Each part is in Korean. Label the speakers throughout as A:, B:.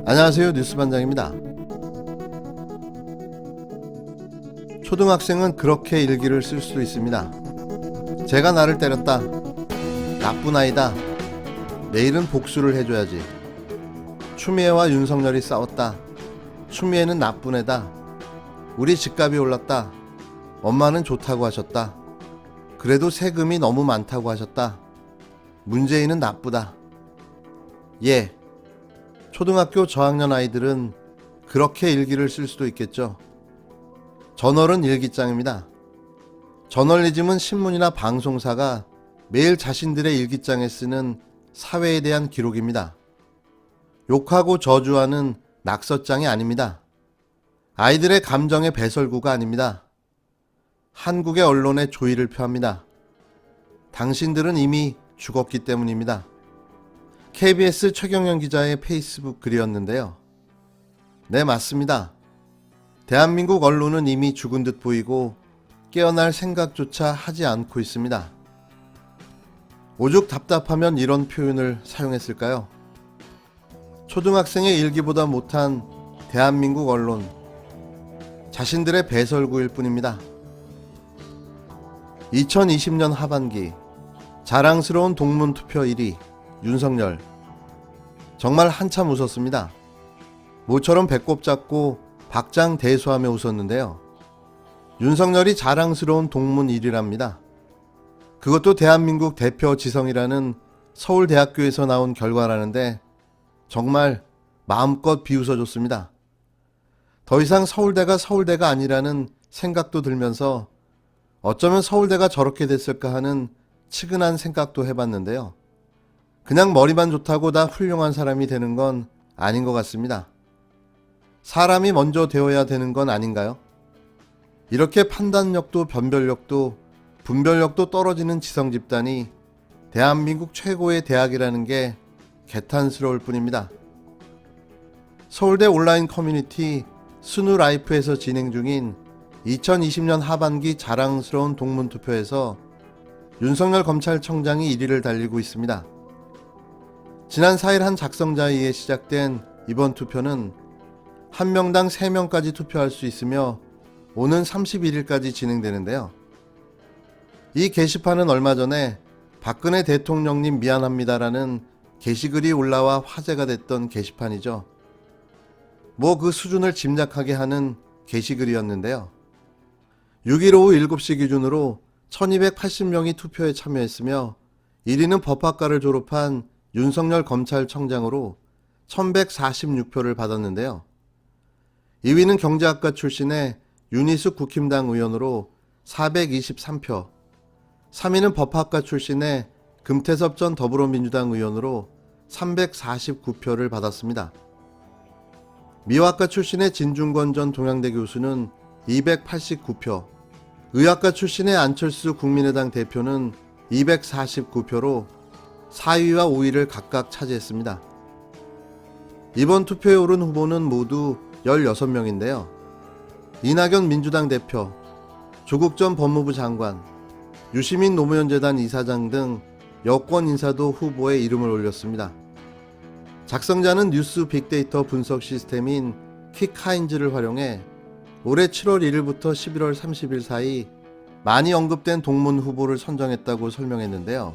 A: 안녕하세요, 뉴스반장입니다. 초등학생은 그렇게 일기를 쓸 수 있습니다. 제가 나를 때렸다. 나쁜 아이다. 내일은 복수를 해줘야지. 추미애와 윤석열이 싸웠다. 추미애는 나쁜 애다. 우리 집값이 올랐다. 엄마는 좋다고 하셨다. 그래도 세금이 너무 많다고 하셨다. 문재인은 나쁘다. 예, 초등학교 저학년 아이들은 그렇게 일기를 쓸 수도 있겠죠. 저널은 일기장입니다. 저널리즘은 신문이나 방송사가 매일 자신들의 일기장에 쓰는 사회에 대한 기록입니다. 욕하고 저주하는 낙서장이 아닙니다. 아이들의 감정의 배설구가 아닙니다. 한국의 언론의 조의를 표합니다. 당신들은 이미 죽었기 때문입니다. KBS 최경영 기자의 페이스북 글이었는데요. 네, 맞습니다. 대한민국 언론은 이미 죽은 듯 보이고 깨어날 생각조차 하지 않고 있습니다. 오죽 답답하면 이런 표현을 사용했을까요? 초등학생의 일기보다 못한 대한민국 언론, 자신들의 배설구일 뿐입니다. 2020년 하반기 자랑스러운 동문투표 1위 윤석열. 정말 한참 웃었습니다. 모처럼 배꼽 잡고 박장대소하며 웃었는데요. 윤석열이 자랑스러운 동문 1위랍니다. 그것도 대한민국 대표 지성이라는 서울대학교에서 나온 결과라는데 정말 마음껏 비웃어줬습니다. 더 이상 서울대가 아니라는 생각도 들면서 어쩌면 서울대가 저렇게 됐을까 하는 측은한 생각도 해봤는데요. 그냥 머리만 좋다고 다 훌륭한 사람이 되는 건 아닌 것 같습니다. 사람이 먼저 되어야 되는 건 아닌가요? 이렇게 판단력도 변별력도 분별력도 떨어지는 지성 집단이 대한민국 최고의 대학이라는 게 개탄스러울 뿐입니다. 서울대 온라인 커뮤니티 스누라이프에서 진행 중인 2020년 하반기 자랑스러운 동문투표에서 윤석열 검찰청장이 1위를 달리고 있습니다. 지난 4일 한 작성자에 의해 시작된 이번 투표는 한 명당 3명까지 투표할 수 있으며 오는 31일까지 진행되는데요. 이 게시판은 얼마 전에 박근혜 대통령님 미안합니다라는 게시글이 올라와 화제가 됐던 게시판이죠. 뭐 그 수준을 짐작하게 하는 게시글이었는데요. 6일 오후 7시 기준으로 1280명이 투표에 참여했으며 1위는 법학과를 졸업한 윤석열 검찰청장으로 1146표를 받았는데요. 2위는 경제학과 출신의 윤희숙 국힘당 의원으로 423표, 3위는 법학과 출신의 금태섭 전 더불어민주당 의원으로 349표를 받았습니다. 미화과 출신의 진중권 전 동양대 교수는 289표, 의학과 출신의 안철수 국민의당 대표는 249표로 4위와 5위를 각각 차지했습니다. 이번 투표에 오른 후보는 모두 16명인데요. 이낙연 민주당 대표, 조국 전 법무부 장관, 유시민 노무현재단 이사장 등 여권 인사도 후보에 이름을 올렸습니다. 작성자는 뉴스 빅데이터 분석 시스템인 퀵하인즈를 활용해 올해 7월 1일부터 11월 30일 사이 많이 언급된 동문 후보를 선정했다고 설명했는데요.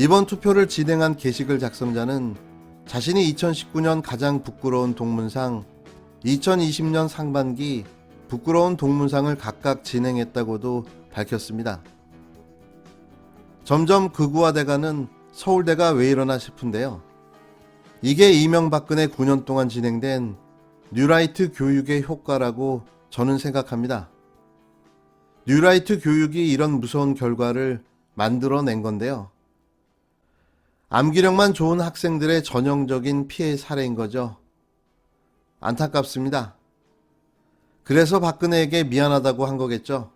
A: 이번 투표를 진행한 게시글 작성자는 자신이 2019년 가장 부끄러운 동문상, 2020년 상반기 부끄러운 동문상을 각각 진행했다고도 밝혔습니다. 점점 극우화돼가는 서울대가 왜 이러나 싶은데요. 이게 이명박근혜 9년 동안 진행된 뉴라이트 교육의 효과라고 저는 생각합니다. 뉴라이트 교육이 이런 무서운 결과를 만들어낸 건데요. 암기력만 좋은 학생들의 전형적인 피해 사례인 거죠. 안타깝습니다. 그래서 박근혜에게 미안하다고 한 거겠죠.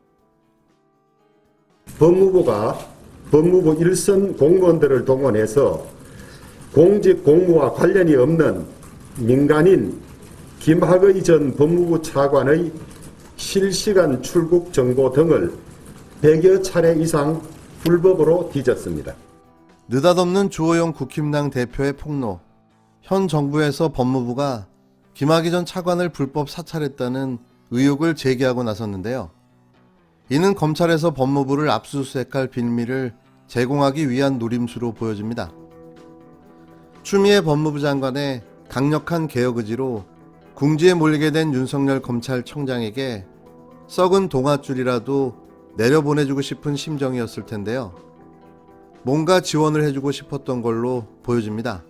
B: 법무부가 법무부 일선 공무원들을 동원해서 공직 공무와 관련이 없는 민간인 김학의 전 법무부 차관의 실시간 출국 정보 등을 100여 차례 이상 불법으로 뒤졌습니다.
A: 느닷없는 주호영 국힘당 대표의 폭로. 현 정부에서 법무부가 김학의 전 차관을 불법 사찰했다는 의혹을 제기하고 나섰는데요. 이는 검찰에서 법무부를 압수수색할 빌미를 제공하기 위한 노림수로 보여집니다. 추미애 법무부 장관의 강력한 개혁 의지로 궁지에 몰리게 된 윤석열 검찰총장에게 썩은 동아줄이라도 내려보내주고 싶은 심정이었을 텐데요. 뭔가 지원을 해주고 싶었던 걸로 보여집니다.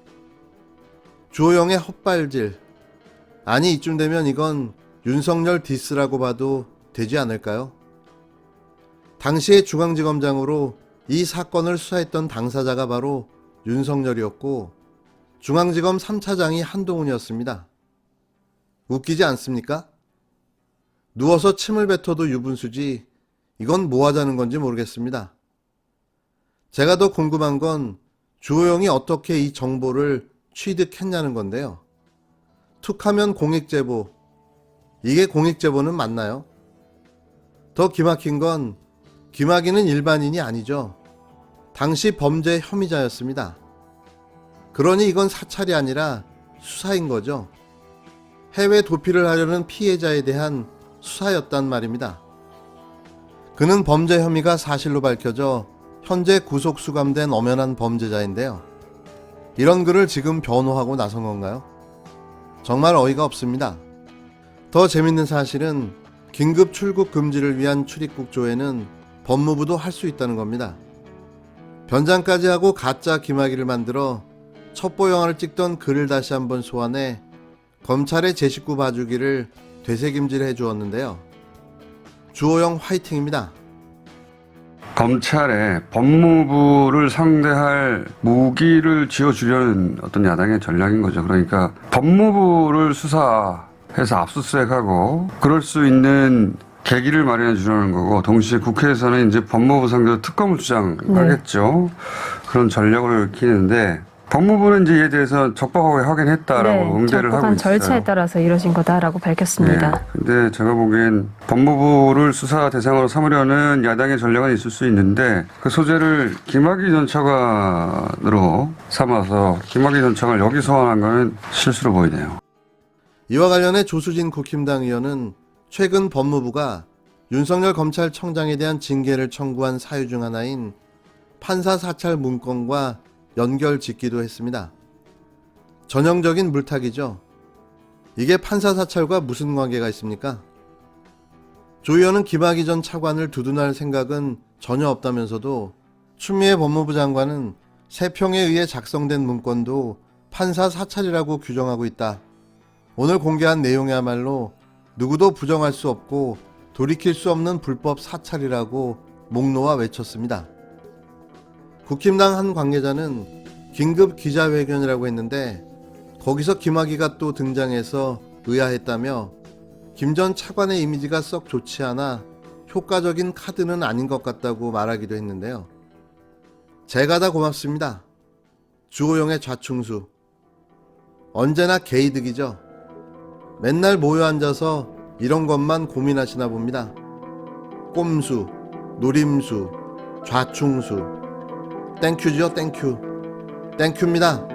A: 주호영의 헛발질. 아니 이쯤 되면 이건 윤석열 디스라고 봐도 되지 않을까요? 당시의 중앙지검장으로 이 사건을 수사했던 당사자가 바로 윤석열이었고 중앙지검 3차장이 한동훈이었습니다. 웃기지 않습니까? 누워서 침을 뱉어도 유분수지 이건 뭐 하자는 건지 모르겠습니다. 제가 더 궁금한 건 주호영이 어떻게 이 정보를 취득했냐는 건데요. 툭하면 공익제보. 이게 공익제보는 맞나요? 더 기막힌 건 김학의는 일반인이 아니죠. 당시 범죄 혐의자였습니다. 그러니 이건 사찰이 아니라 수사인 거죠. 해외 도피를 하려는 피해자에 대한 수사였단 말입니다. 그는 범죄 혐의가 사실로 밝혀져 현재 구속 수감된 엄연한 범죄자인데요. 이런 그를 지금 변호하고 나선 건가요? 정말 어이가 없습니다. 더 재밌는 사실은 긴급 출국 금지를 위한 출입국 조회는 법무부도 할 수 있다는 겁니다. 변장까지 하고 가짜 김학의를 만들어 첩보 영화를 찍던 그를 다시 한번 소환해 검찰의 제 식구 봐주기를 되새김질 해주었는데요. 주호영 화이팅입니다.
C: 검찰에 법무부를 상대할 무기를 쥐어주려는 어떤 야당의 전략인 거죠. 그러니까 법무부를 수사해서 압수수색하고 그럴 수 있는 계기를 마련해 주려는 거고, 동시에 국회에서는 이제 법무부 상대로 특검을 주장하겠죠. 그런 전략을 키우는데, 법무부는 이제 이에 대해서 적법하게 확인했다라고 응대를 하고 있어요.
D: 절차에 따라서 이루어진 거다라고 밝혔습니다.
C: 근데 제가 보기엔 법무부를 수사 대상으로 삼으려는 야당의 전략은 있을 수 있는데 그 소재를 김학의 전 차관으로 삼아서 김학의 전 차관을 여기 소환한 거는 실수로 보이네요.
A: 이와 관련해 조수진 국힘당 의원은 최근 법무부가 윤석열 검찰청장에 대한 징계를 청구한 사유 중 하나인 판사 사찰 문건과 연결 짓기도 했습니다. 전형적인 물타기죠. 이게 판사 사찰과 무슨 관계가 있습니까? 조 의원은 김학의 전 차관을 두둔할 생각은 전혀 없다면서도 추미애 법무부 장관은 세평에 의해 작성된 문건도 판사 사찰이라고 규정하고 있다. 오늘 공개한 내용이야말로 누구도 부정할 수 없고 돌이킬 수 없는 불법 사찰이라고 목 놓아 외쳤습니다. 국힘당 한 관계자는 긴급 기자회견이라고 했는데 거기서 김학의가 또 등장해서 의아했다며 김 전 차관의 이미지가 썩 좋지 않아 효과적인 카드는 아닌 것 같다고 말하기도 했는데요. 제가 다 고맙습니다. 주호영의 좌충수. 언제나 개이득이죠. 맨날 모여 앉아서 이런 것만 고민하시나 봅니다. 꼼수, 노림수, 좌충수. 땡큐죠, 땡큐. 땡큐입니다.